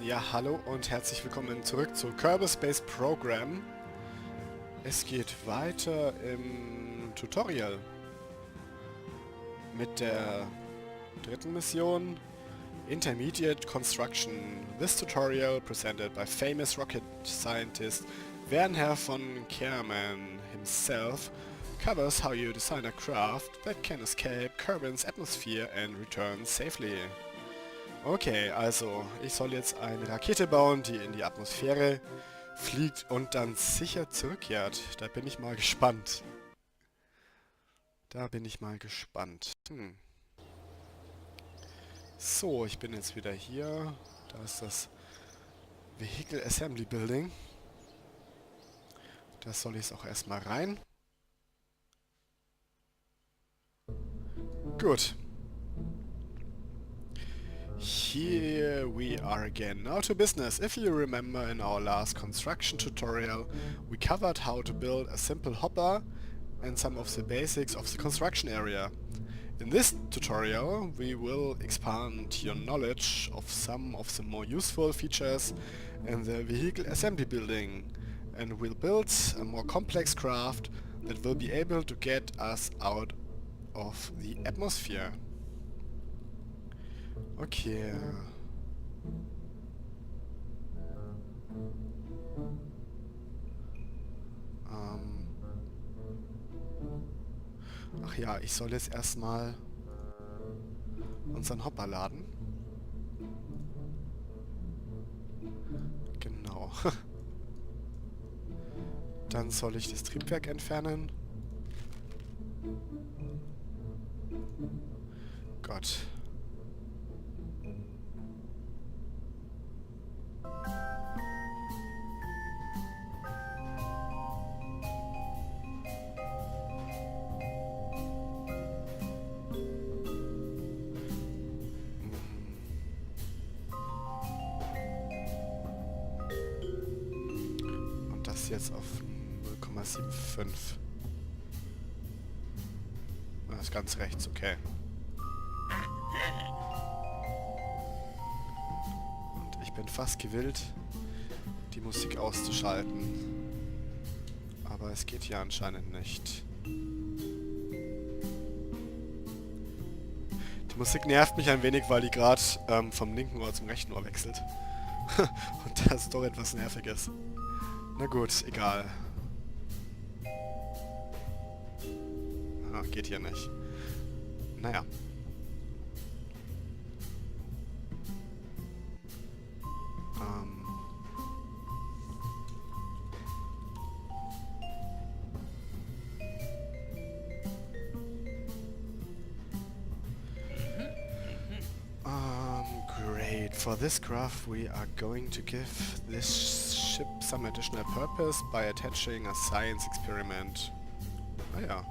Ja, hallo und herzlich willkommen zurück zu Kerbal Space Program. Es geht weiter im Tutorial mit der dritten Mission Intermediate Construction. This tutorial, presented by famous rocket scientist Wernher von Kerbal himself, covers how you design a craft that can escape Kerbal's atmosphere and return safely. Okay, also ich soll jetzt eine Rakete bauen, die in die Atmosphäre fliegt und dann sicher zurückkehrt. Da bin ich mal gespannt. So, ich bin jetzt wieder hier. Da ist das Vehicle Assembly Building. Da soll ich es auch erstmal rein. Gut. Here we are again. Now to business. If you remember, in our last construction tutorial we covered how to build a simple hopper and some of the basics of the construction area. In this tutorial we will expand your knowledge of some of the more useful features in the vehicle assembly building, and we'll build a more complex craft that will be able to get us out of the atmosphere. Okay. Ach ja, ich soll jetzt erstmal unseren Hopper laden. Genau. Dann soll ich das Triebwerk entfernen. Gott. Und das jetzt auf 0,75. Das ist ganz rechts, okay. Und ich bin fast gewillt, die Musik auszuschalten. Aber es geht ja anscheinend nicht. Die Musik nervt mich ein wenig, weil die gerade vom linken Ohr zum rechten Ohr wechselt. Und das ist doch etwas Nerviges. Na gut, egal. Ah, geht hier nicht. Naja. Great. For this craft we are going to give this ship some additional purpose by attaching a science experiment. Ah ja.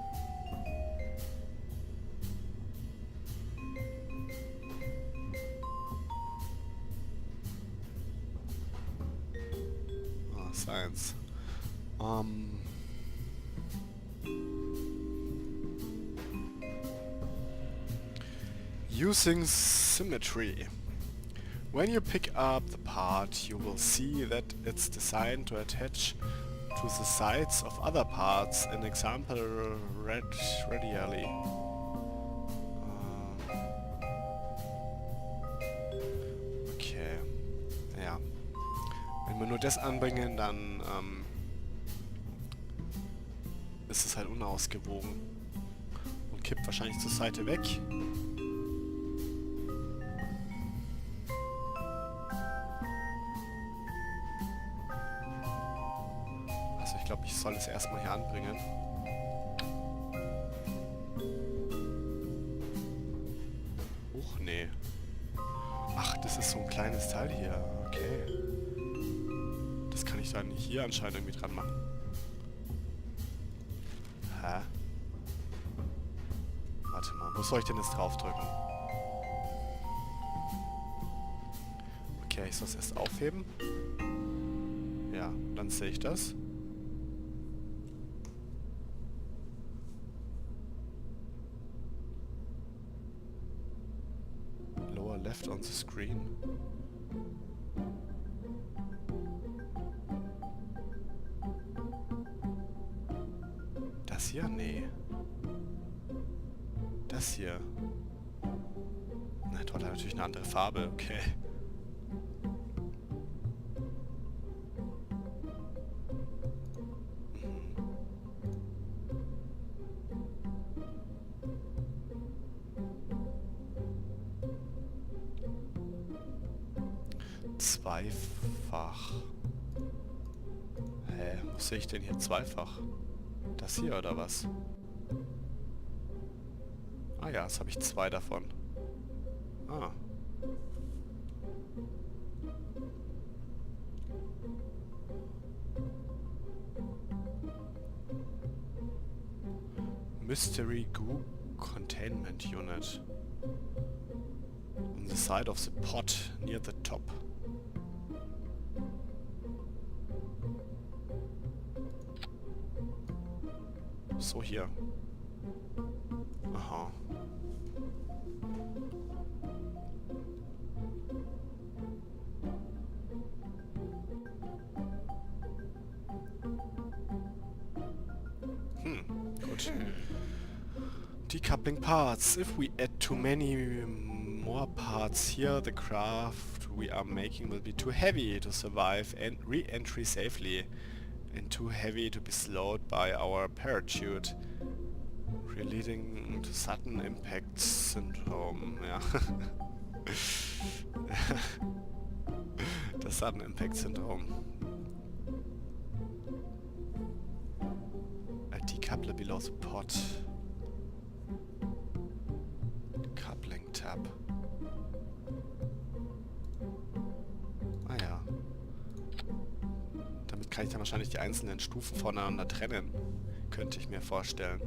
Ah, Science. Using symmetry. When you pick up the part, you will see that it's designed to attach to the sides of other parts, an example radially. Okay. Ja. Wenn wir nur das anbringen, dann ist es halt unausgewogen. Und kippt wahrscheinlich zur Seite weg. Also ich glaube, ich soll es erstmal hier anbringen. Huch, nee. Ach, das ist so ein kleines Teil hier. Okay. Das kann ich dann hier anscheinend irgendwie dran machen. Hä? Warte mal, wo soll ich denn jetzt draufdrücken? Okay, ich soll es erst aufheben. Ja, dann sehe ich das. Lower left on the screen. Das hier? Nee. Das hier. Na toll, hat natürlich eine andere Farbe, okay. Zweifach. Hä, was sehe ich denn hier zweifach? Das hier oder was? Ah ja, jetzt habe ich 2 davon. Ah. Mystery Goo Containment Unit. On the side of the pot, near the top. So hier. Aha. Gut. Decoupling parts. If we add too many more parts here, the craft we are making will be too heavy to survive and re-entry safely, and too heavy to be slowed by our parachute, leading to sudden impact syndrome. Ja. Das Sudden Impact Syndrom. A decoupler below the pot. Coupling tab. Ah ja. Damit kann ich dann wahrscheinlich die einzelnen Stufen voneinander trennen. Könnte ich mir vorstellen.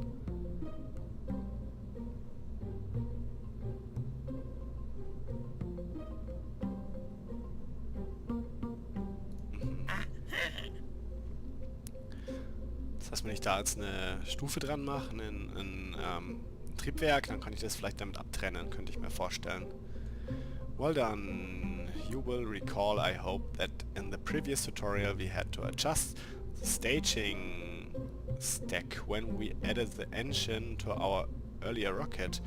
Das heißt, wenn ich da jetzt eine Stufe dran mache, ein Triebwerk, dann kann ich das vielleicht damit abtrennen, könnte ich mir vorstellen. Well done. You will recall, I hope, that in the previous tutorial we had to adjust the staging stack when we added the engine to our earlier rocket.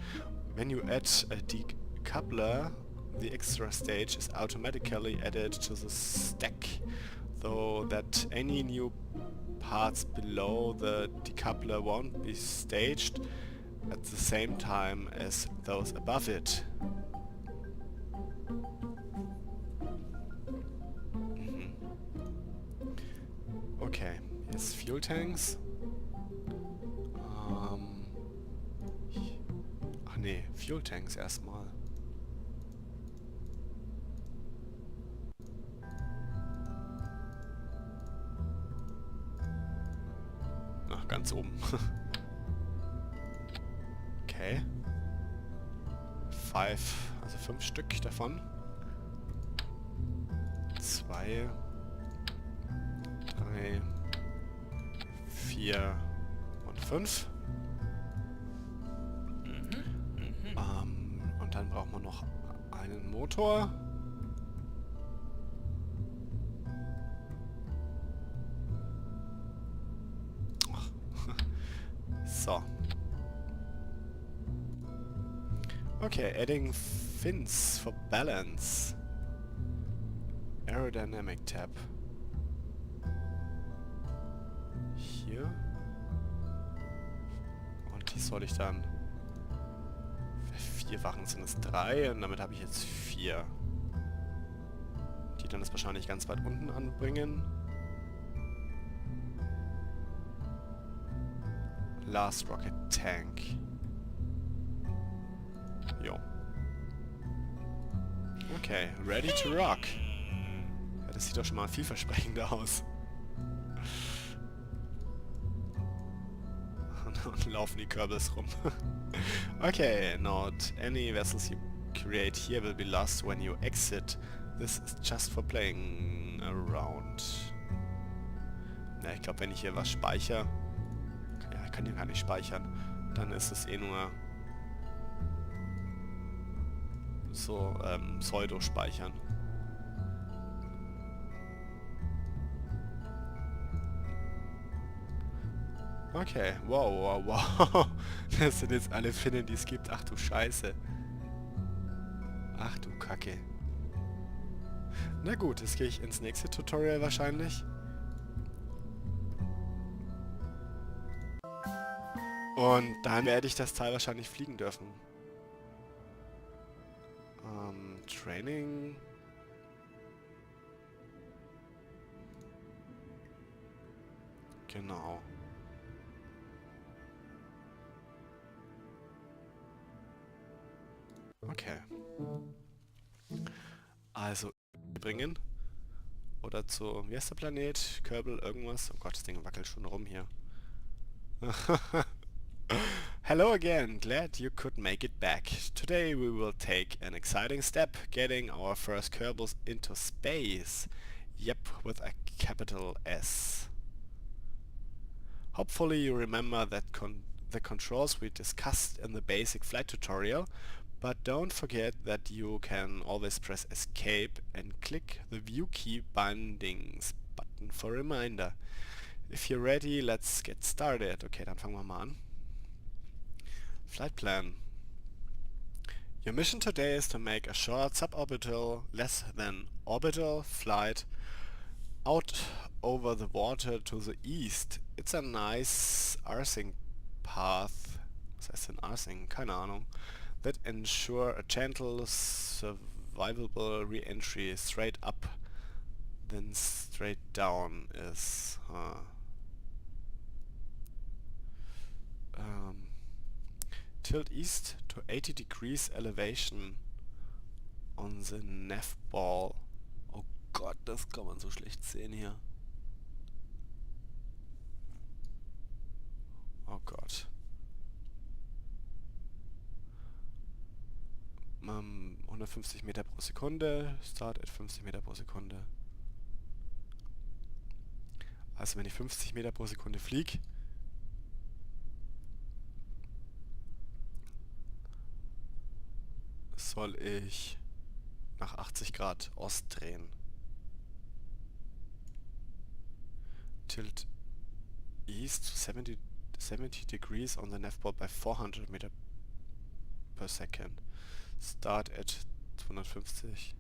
When you add a decoupler, the extra stage is automatically added to the stack, though that any new parts below the decoupler won't be staged at the same time as those above it. Okay, jetzt Fuel Tanks. Ach nee, Fuel Tanks erstmal. Ach, ganz oben. Okay. 5 Stück davon. 2, 3, 4 und 5. Und dann brauchen wir noch einen Motor. So. Okay, adding fins for balance. Aerodynamic tab. Hier. Und die soll ich dann... 4 Wachen sind es 3 und damit habe ich jetzt 4. Die dann das wahrscheinlich ganz weit unten anbringen. Last Rocket Tank. Jo. Okay, ready to rock. Ja, das sieht doch schon mal vielversprechender aus. Und laufen die Kerbals rum. Okay, not any vessels you create here will be lost when you exit. This is just for playing around. Ja, ich glaube, wenn ich hier was speichere... Ja, ich kann hier gar nicht speichern. Dann ist es eh nur... so, Pseudo-Speichern. Okay, wow, wow, wow. Das sind jetzt alle Finnen, die es gibt. Ach du Scheiße. Ach du Kacke. Na gut, jetzt gehe ich ins nächste Tutorial wahrscheinlich. Und dann werde ich das Teil wahrscheinlich fliegen dürfen. Training. Genau. Okay. Also, bringen. Oder zu, wie heißt der Planet? Kerbal, irgendwas? Oh Gott, das Ding wackelt schon rum hier. Hello again, glad you could make it back. Today we will take an exciting step, getting our first Kerbals into space. Yep, with a capital S. Hopefully you remember that the controls we discussed in the basic flight tutorial, but don't forget that you can always press escape and click the view key bindings button for reminder. If you're ready, let's get started. Okay, dann fangen wir mal an. Flight plan. Your mission today is to make a short suborbital, less than orbital flight out over the water to the east. It's a nice arsing path. Was heißt denn arsing? Keine Ahnung. That ensure a gentle, survivable re-entry. Straight up, then straight down is... tilt east to 80 degrees elevation on the nav ball. Oh Gott, das kann man so schlecht sehen hier. Oh Gott. 150 Meter pro Sekunde. Start at 50 Meter pro Sekunde. Also wenn ich 50 Meter pro Sekunde fliege, soll ich nach 80 Grad Ost drehen. Tilt east to 70 degrees on the nav ball by 400 meter per second. Start at 250.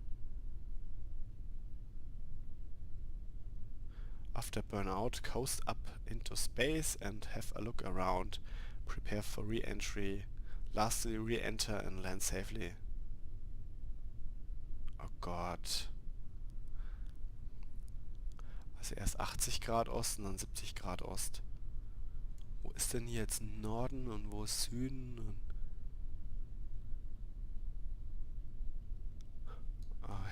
After burnout, coast up into space and have a look around. Prepare for re-entry. Lastly, re-enter and land safely. Oh Gott. Also erst 80 Grad Ost und dann 70 Grad Ost. Wo ist denn hier jetzt Norden und wo ist Süden? Und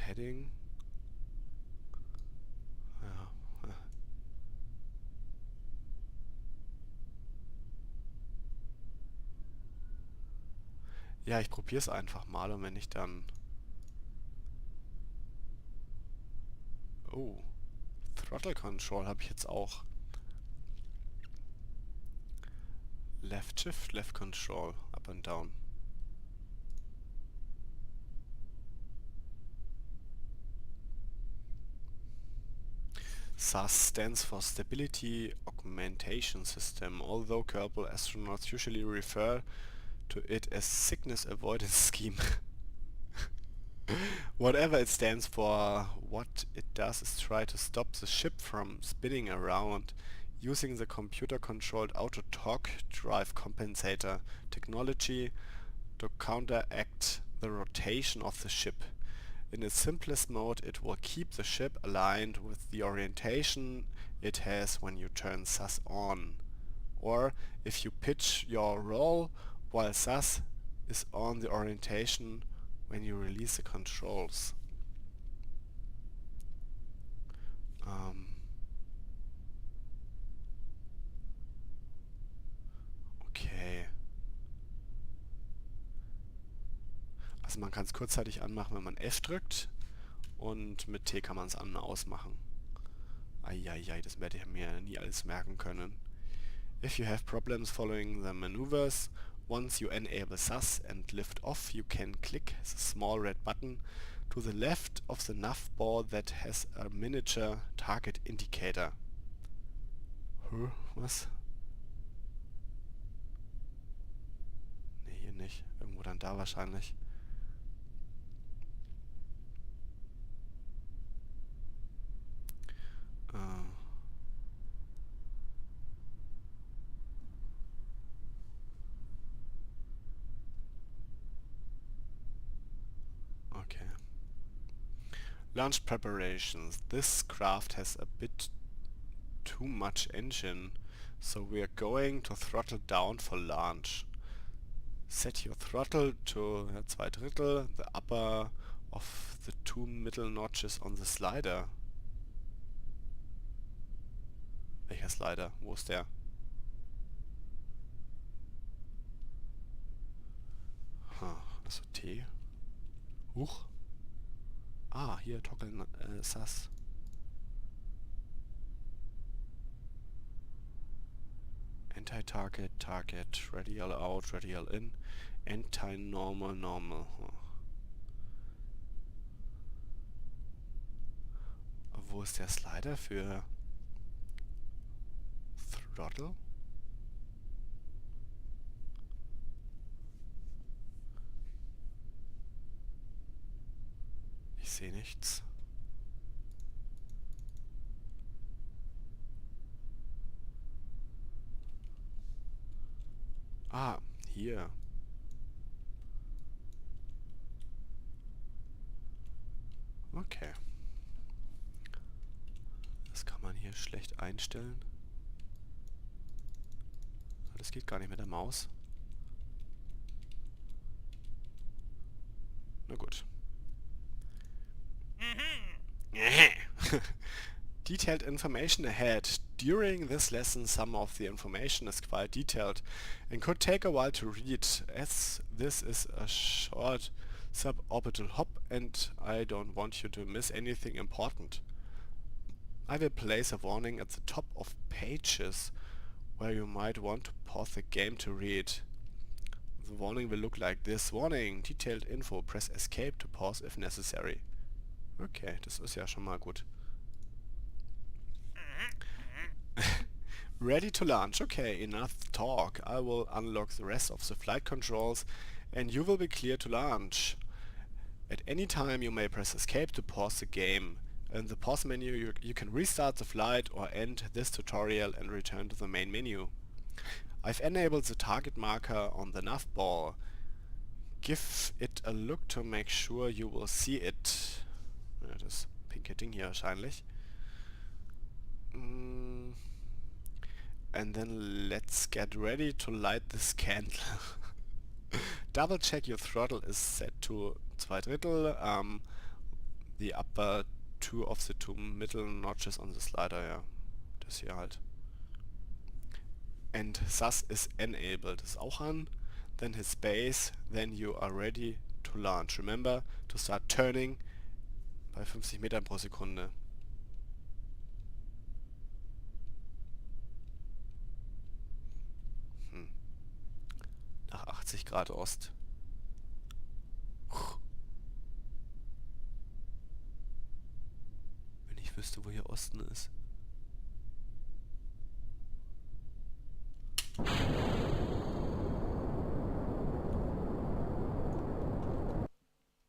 Heading. Ja. Ja, ich probiere es einfach mal und wenn ich dann... Oh. Throttle Control habe ich jetzt auch. Left Shift, Left Control, up and down. SAS stands for Stability Augmentation System, although Kerbal astronauts usually refer to it as Sickness Avoidance Scheme. Whatever it stands for, what it does is try to stop the ship from spinning around using the computer-controlled auto-torque drive compensator technology to counteract the rotation of the ship. In its simplest mode, it will keep the ship aligned with the orientation it has when you turn SAS on, or if you pitch your roll while SAS is on the orientation when you release the controls. Okay. Also man kann es kurzzeitig anmachen, wenn man F drückt, und mit T kann man es an- und ausmachen. Eieiei, das werde ich mir nie alles merken können. If you have problems following the maneuvers, once you enable SAS and lift off, you can click the small red button to the left of the nav ball that has a miniature target indicator. Was? nicht. Irgendwo dann da wahrscheinlich. Okay. Launch preparations. This craft has a bit too much engine, so we are going to throttle down for launch. Set your throttle to 2/3, the upper of the 2 middle notches on the slider. Welcher Slider? Wo ist der? Also T. Huch. Ah, hier toggeln SAS. Anti-target, target, radial out, radial in, anti-normal, normal. Wo ist der Slider für Throttle? Ich sehe nichts. Ah, hier. Okay. Das kann man hier schlecht einstellen. Das geht gar nicht mit der Maus. Na gut. Detailed information ahead. During this lesson some of the information is quite detailed and could take a while to read, as this is a short suborbital hop and I don't want you to miss anything important. I will place a warning at the top of pages where you might want to pause the game to read. The warning will look like this. Warning, detailed info. Press escape to pause if necessary. Okay, das ist ja schon mal gut. Ready to launch. Okay, enough talk. I will unlock the rest of the flight controls and you will be clear to launch. At any time you may press escape to pause the game. In the pause menu you can restart the flight or end this tutorial and return to the main menu. I've enabled the target marker on the nav ball. Give it a look to make sure you will see it. Ja, das pinke Ding hier wahrscheinlich. And then let's get ready to light this candle. Double check your throttle is set to 2/3. The upper 2 of the 2 middle notches on the slider, ja. Das hier halt. And SAS is enabled. Ist auch an. Then his base. Then you are ready to launch. Remember to start turning bei 50 Metern pro Sekunde. Nach 80 Grad Ost. Wenn ich wüsste, wo hier Osten ist.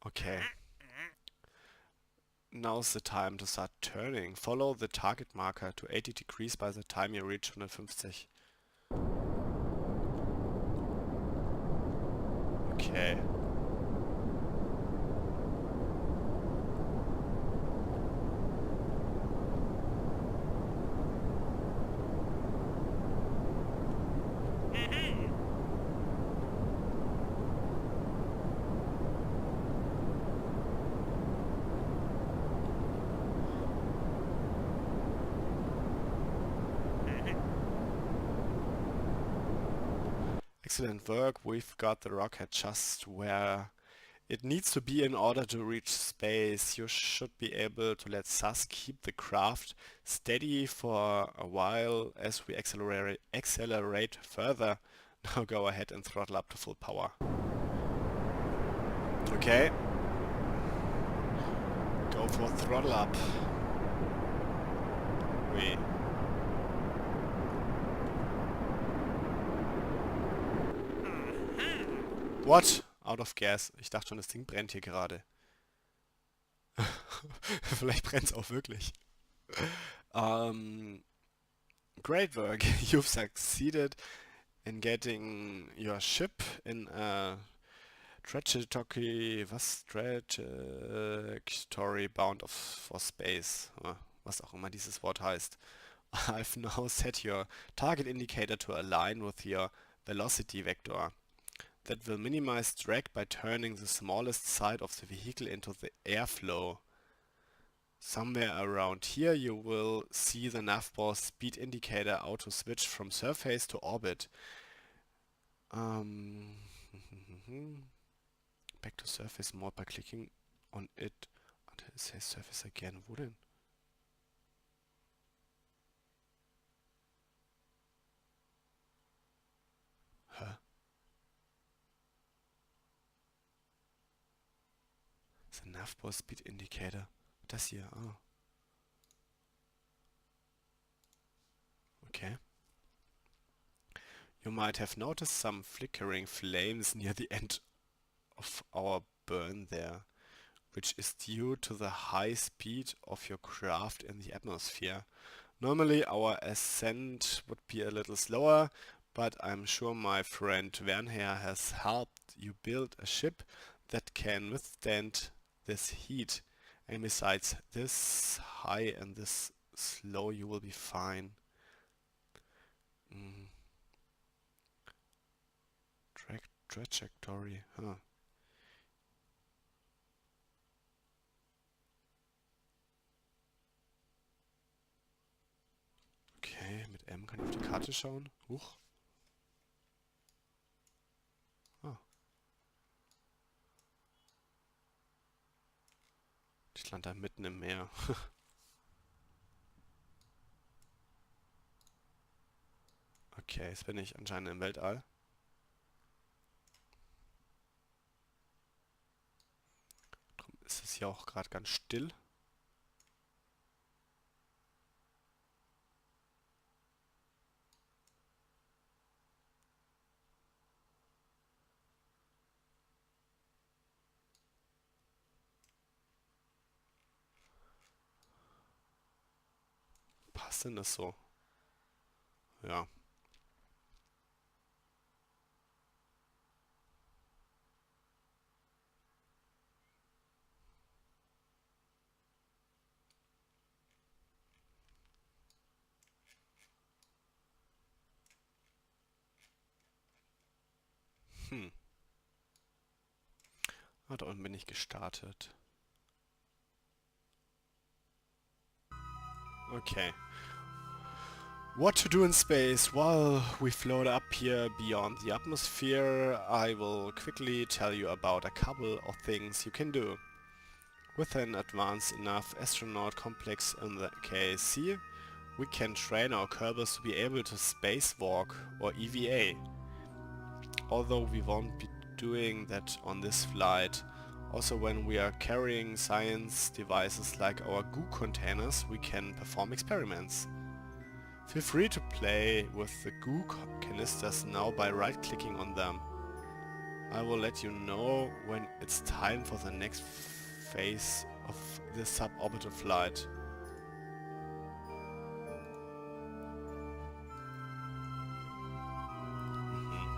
Okay. Now's the time to start turning. Follow the target marker to 80 degrees by the time you reach 150. Okay. Excellent work, we've got the rocket just where it needs to be in order to reach space. You should be able to let SAS keep the craft steady for a while as we accelerate further. Now go ahead and throttle up to full power. Okay. Go for throttle up. Wait. What? Out of gas. Ich dachte schon, das Ding brennt hier gerade. Vielleicht brennt es auch wirklich. Um, great work. You've succeeded in getting your ship in a trajectory bound for space. Was auch immer dieses Wort heißt. I've now set your target indicator to align with your velocity vector. That will minimize drag by turning the smallest side of the vehicle into the airflow. Somewhere around here you will see the navbar speed indicator auto switch from surface to orbit. Back to surface mode by clicking on it until it says surface again. Wo denn? Hä? The navbar speed indicator. Das hier, ah. Okay. You might have noticed some flickering flames near the end of our burn there, which is due to the high speed of your craft in the atmosphere. Normally our ascent would be a little slower, but I'm sure my friend Wernher has helped you build a ship that can withstand this heat. And besides this high and this slow, you will be fine. Trajectory, huh. Okay, mit M kann ich auf die Karte schauen. Huch. Ah. Ich lande da mitten im Meer. Okay, jetzt bin ich anscheinend im Weltall. Darum ist es hier auch gerade ganz still. Passt denn das so? Ja. Ah, da unten bin ich gestartet. Okay. What to do in space? While we float up here beyond the atmosphere, I will quickly tell you about a couple of things you can do. With an advanced enough astronaut complex in the KC, we can train our Kerbals to be able to spacewalk or EVA. Although we won't be doing that on this flight. Also when we are carrying science devices like our goo containers, we can perform experiments. Feel free to play with the goo canisters now by right-clicking on them. I will let you know when it's time for the next phase of the suborbital flight.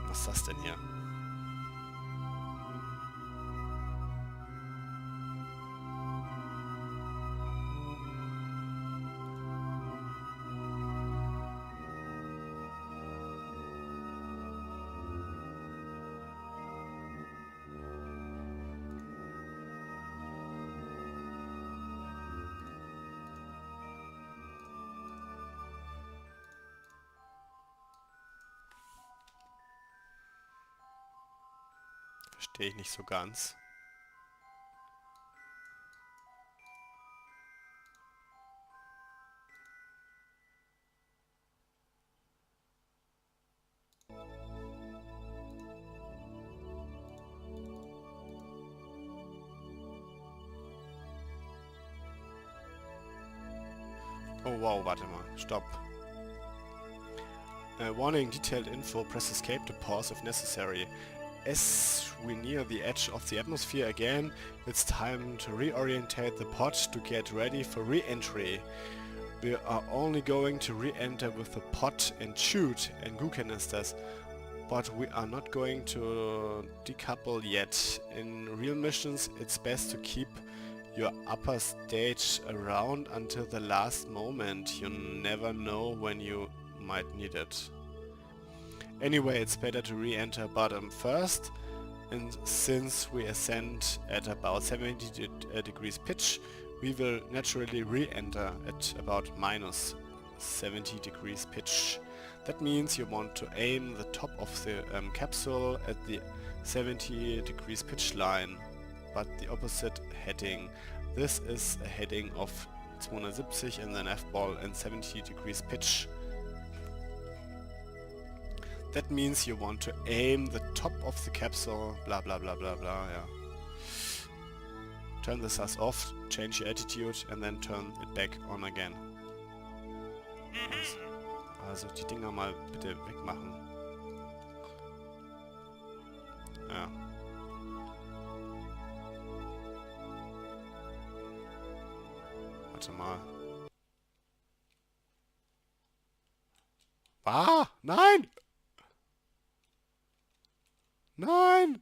Was ist das denn hier? Verstehe ich nicht so ganz. Oh wow, warte mal, stopp. Warning, detailed info, press escape to pause if necessary. as we near the edge of the atmosphere again, it's time to reorientate the pod to get ready for re-entry. We are only going to re-enter with the pod and chute and goo canisters, but we are not going to decouple yet. In real missions, it's best to keep your upper stage around until the last moment. You never know when you might need it. Anyway, it's better to re-enter bottom first, and since we ascend at about 70 degrees pitch, we will naturally re-enter at about minus 70 degrees pitch. That means you want to aim the top of the capsule at the 70 degrees pitch line, but the opposite heading. This is a heading of 270 in the F-ball and 70 degrees pitch. That means you want to aim the top of the capsule, blah blah blah blah blah, yeah. Turn the SAS off, change your attitude and then turn it back on again. Also die Dinger mal bitte wegmachen. Ja. Warte mal. Ah! Nein! Nein!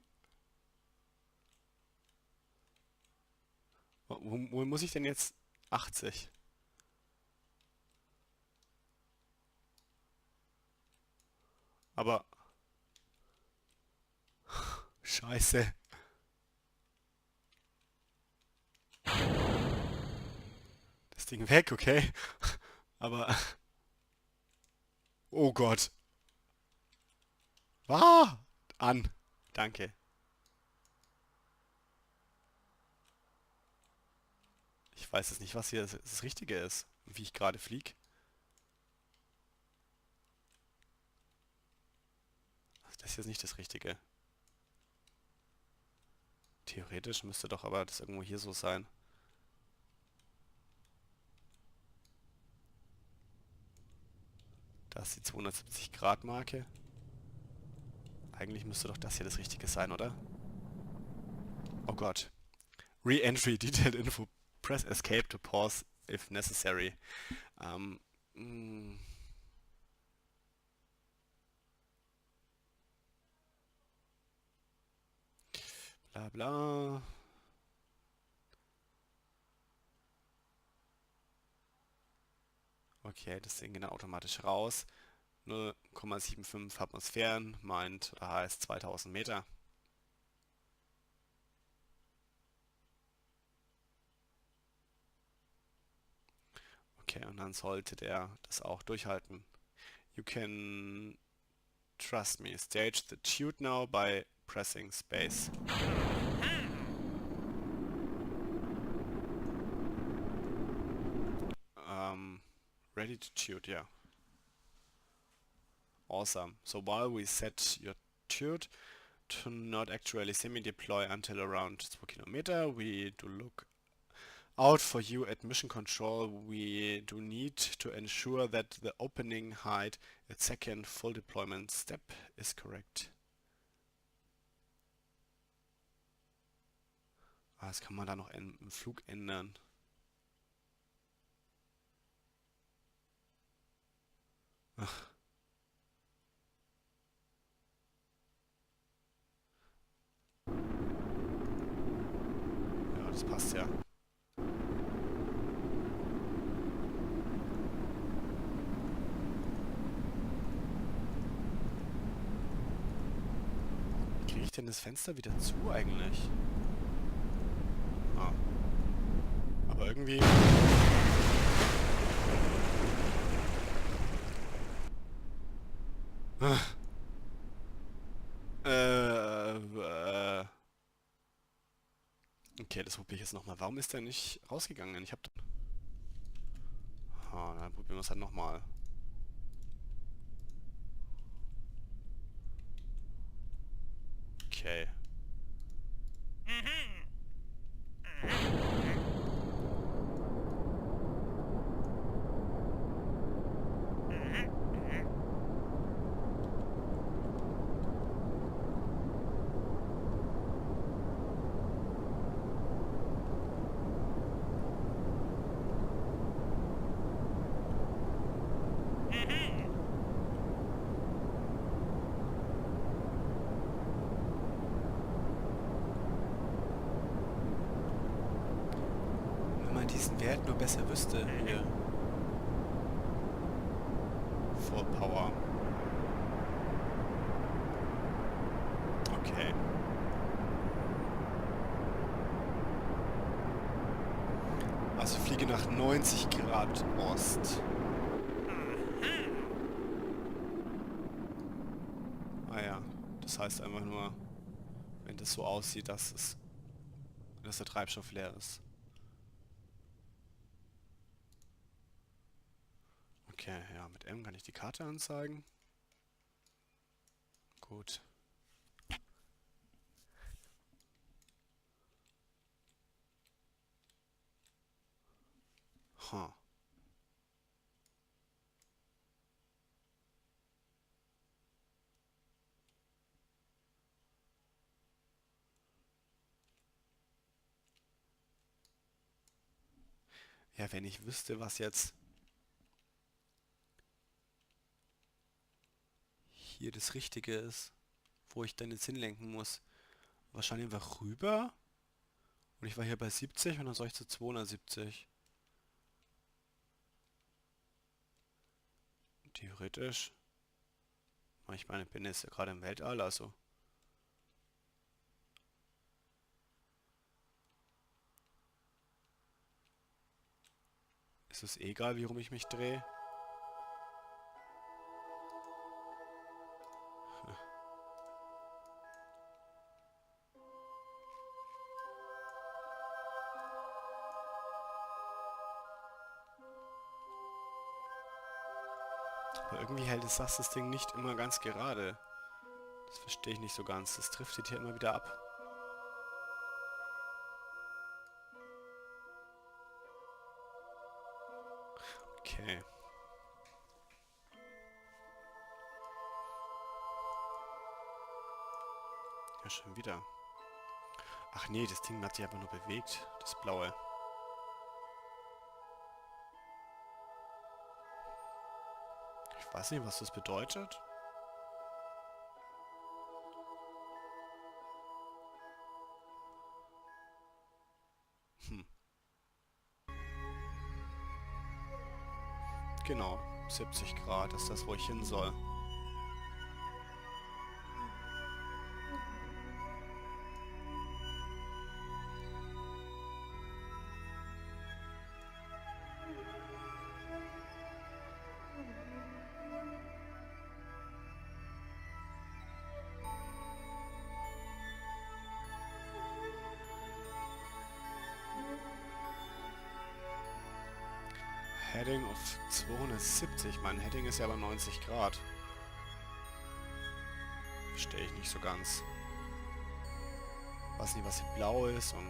Wo muss ich denn jetzt 80? Aber... Scheiße. Das Ding weg, okay? Aber... Oh Gott. Ah! An. Danke. Ich weiß jetzt nicht, was hier das Richtige ist, wie ich gerade fliege. Also das hier ist nicht das Richtige. Theoretisch müsste doch aber das irgendwo hier so sein. Da ist die 270 Grad Marke. Eigentlich müsste doch das hier das Richtige sein, oder? Oh Gott. Re-entry, detailed info. Press escape to pause if necessary. Bla bla. Okay, das Ding geht dann automatisch raus. 0,75 Atmosphären meint oder heißt 2000 Meter. Okay, und dann sollte der das auch durchhalten. You can trust me. Stage the tute now by pressing space. Ready to tute, yeah. Awesome. So while we set your tute to not actually semi-deploy until around 2 kilometer, we do look out for you at mission control. We do need to ensure that the opening height at second full deployment step is correct. Ah, das kann man da noch im Flug ändern. Ach. Ja, das passt ja. Wie kriege ich denn das Fenster wieder zu eigentlich? Ah. Aber irgendwie... Okay, das probiere ich jetzt nochmal. Warum ist der nicht rausgegangen? Ich hab... Ah, dann probieren wir es halt nochmal. Okay. der halt nur besser wüsste. Hier. Full Power. Okay. Also fliege nach 90 Grad Ost. Ah ja, das heißt einfach nur, wenn das so aussieht, dass der Treibstoff leer ist. Okay, ja, mit M kann ich die Karte anzeigen. Gut. Huh. Ja, wenn ich wüsste, was jetzt hier das Richtige ist, wo ich dann jetzt hinlenken muss. Wahrscheinlich einfach rüber. Und ich war hier bei 70 und dann soll ich zu 270. Theoretisch. Ich meine, ich bin jetzt ja gerade im Weltall, also. Ist es egal, wie rum ich mich drehe? Aber irgendwie hält das Ding nicht immer ganz gerade. Das verstehe ich nicht so ganz. Das driftet hier immer wieder ab. Okay. Ja, schon wieder. Ach nee, das Ding hat sich einfach nur bewegt. Das Blaue. Ich weiß nicht, was das bedeutet. Genau, 70 Grad ist das, wo ich hin soll. Heading auf 270. Mein Heading ist ja aber 90 Grad. Verstehe ich nicht so ganz. Weiß nicht, was hier blau ist und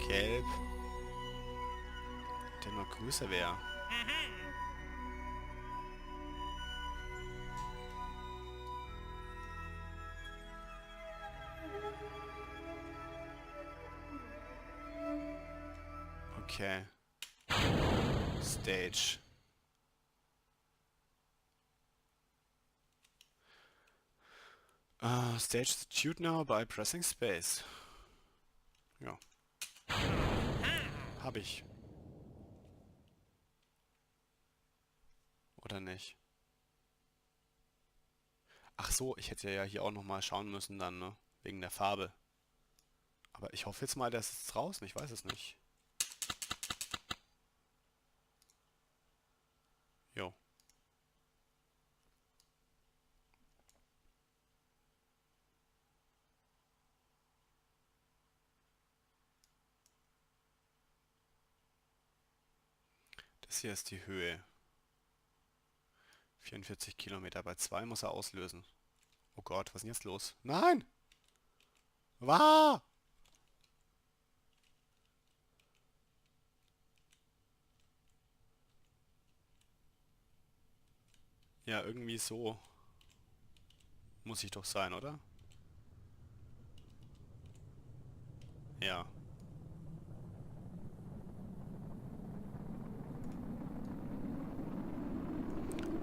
gelb. Der noch größer wäre. Okay. Stage. Stage the tune now by pressing space. Ja. Hab ich. Oder nicht? Ach so, ich hätte ja hier auch nochmal schauen müssen dann, ne? Wegen der Farbe. Aber ich hoffe jetzt mal, der ist jetzt draußen. Ich weiß es nicht. Jo. Das hier ist die Höhe. 44 Kilometer. Bei 2 muss er auslösen. Oh Gott, was ist denn jetzt los? Nein! Wah! Ja, irgendwie so. Muss ich doch sein, oder? Ja.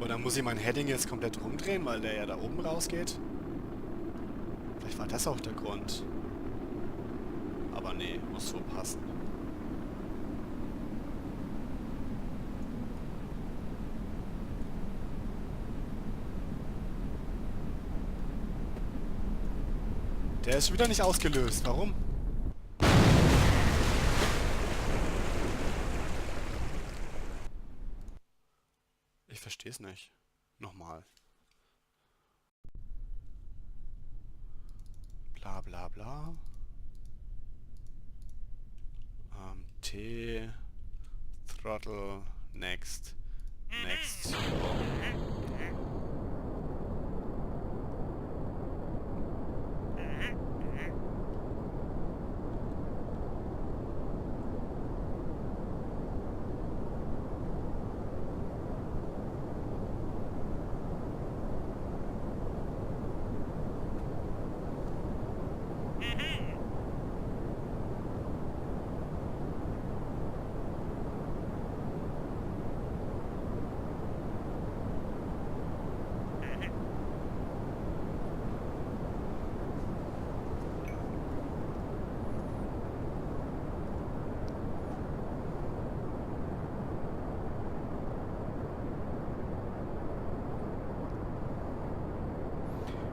Oder muss ich mein Heading jetzt komplett rumdrehen, weil der ja da oben rausgeht? Vielleicht war das auch der Grund. Aber nee, muss so passen. Der ist wieder nicht ausgelöst. Warum? Ich verstehe es nicht. Nochmal. Bla bla bla. T. Throttle. Next. Next.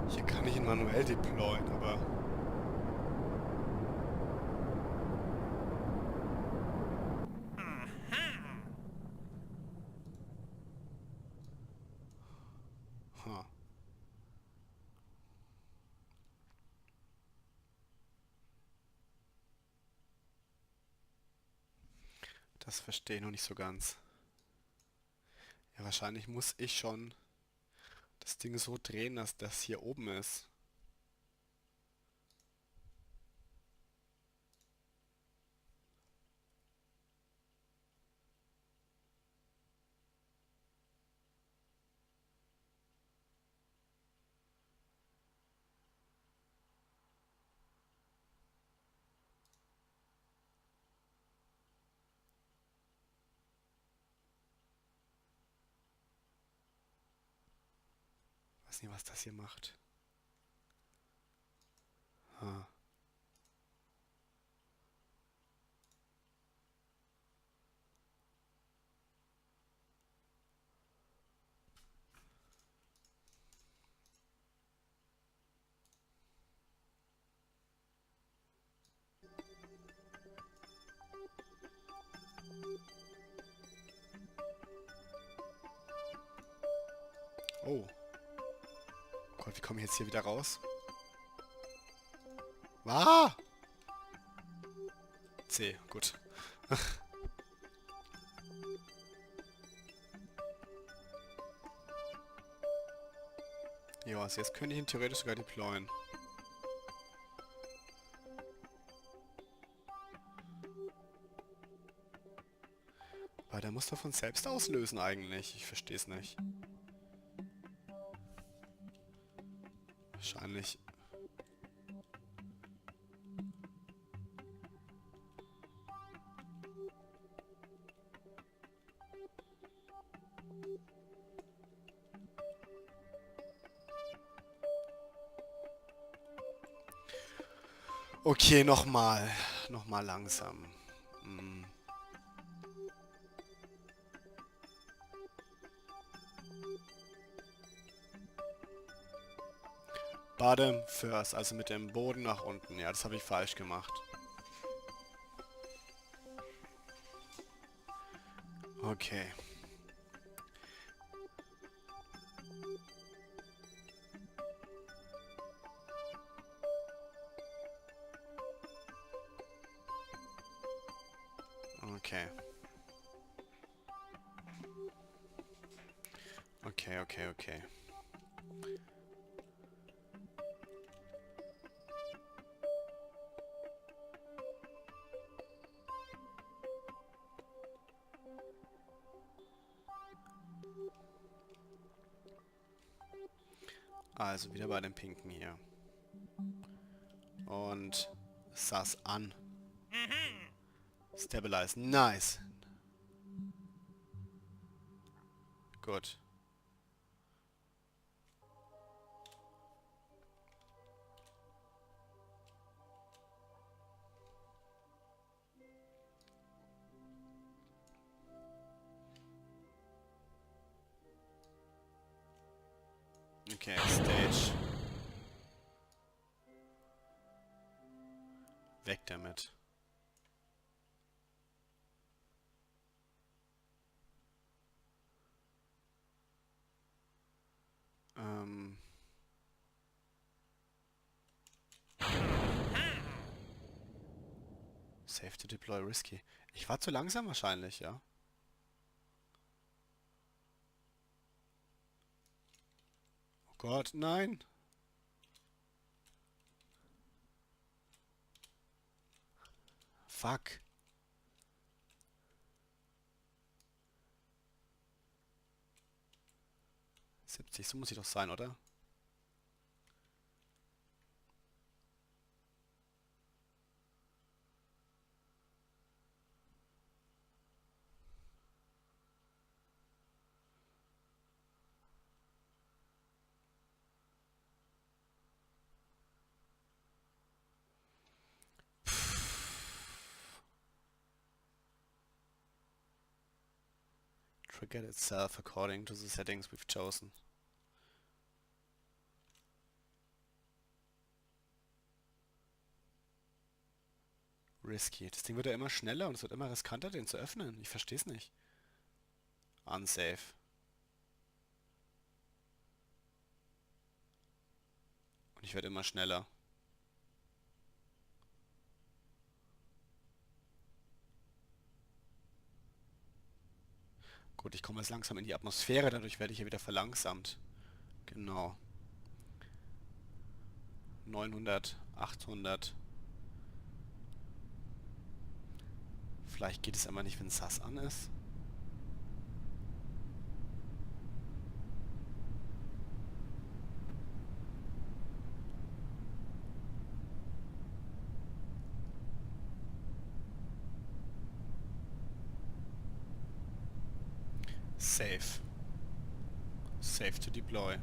Hier kann ich ihn manuell deployen, aber... Huh. Das verstehe ich noch nicht so ganz. Ja, wahrscheinlich muss ich schon das Ding so drehen, dass das hier oben ist. Weiß nicht, was das hier macht. Ah. Oh. Gott, wie komme ich jetzt hier wieder raus? Ah! C, gut. Ja, also jetzt könnte ich ihn theoretisch sogar deployen. Aber der muss doch von selbst auslösen eigentlich. Ich verstehe es nicht. Wahrscheinlich. Okay, nochmal. Nochmal langsam. Hm. Bottom first, also mit dem Boden nach unten. Ja, das habe ich falsch gemacht. Okay. Okay. Okay, okay, okay. Also wieder bei dem Pinken hier. Und SAS an. Stabilize. Nice. Gut. Okay, Stage. Weg damit. Safe to deploy risky. Ich war zu langsam wahrscheinlich, ja. Oh Gott, nein. Fuck. 70, so muss ich doch sein, oder? Triggered itself according to the settings we've chosen. Risky. Das Ding wird ja immer schneller und es wird immer riskanter, den zu öffnen. Ich verstehe es nicht. Unsafe. Und ich werde immer schneller. Gut, ich komme jetzt langsam in die Atmosphäre, dadurch werde ich hier wieder verlangsamt. Genau. 900, 800. Vielleicht geht es aber nicht, wenn SAS an ist. Safe. Safe to deploy.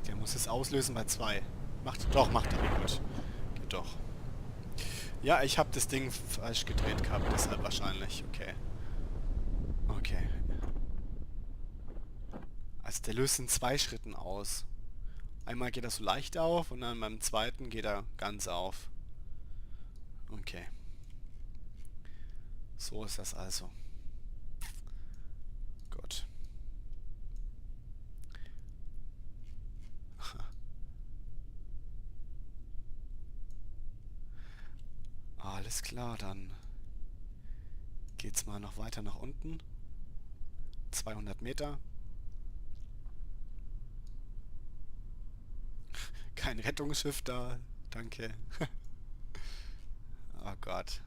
Der muss es auslösen bei 2. Macht er gut. Geht doch. Ja, ich habe das Ding falsch gedreht gehabt, deshalb wahrscheinlich. Okay. Okay. Also der löst in 2 Schritten aus. Einmal geht er so leicht auf und dann beim zweiten geht er ganz auf. Okay. So ist das also. Gut. Alles klar, dann geht's mal noch weiter nach unten. 200 Meter. Kein Rettungsschiff da. Danke. Oh Gott.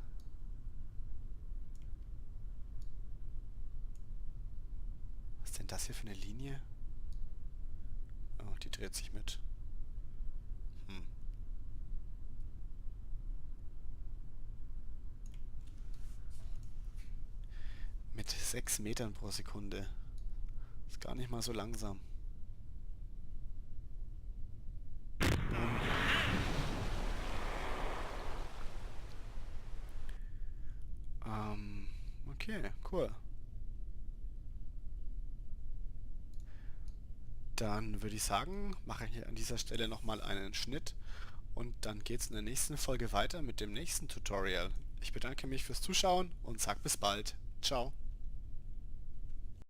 Was ist denn das hier für eine Linie? Oh, die dreht sich mit. Mit 6 Metern pro Sekunde. Ist gar nicht mal so langsam. Okay, cool. Dann würde ich sagen, mache ich an dieser Stelle nochmal einen Schnitt und dann geht's in der nächsten Folge weiter mit dem nächsten Tutorial. Ich bedanke mich fürs Zuschauen und sag bis bald. Ciao.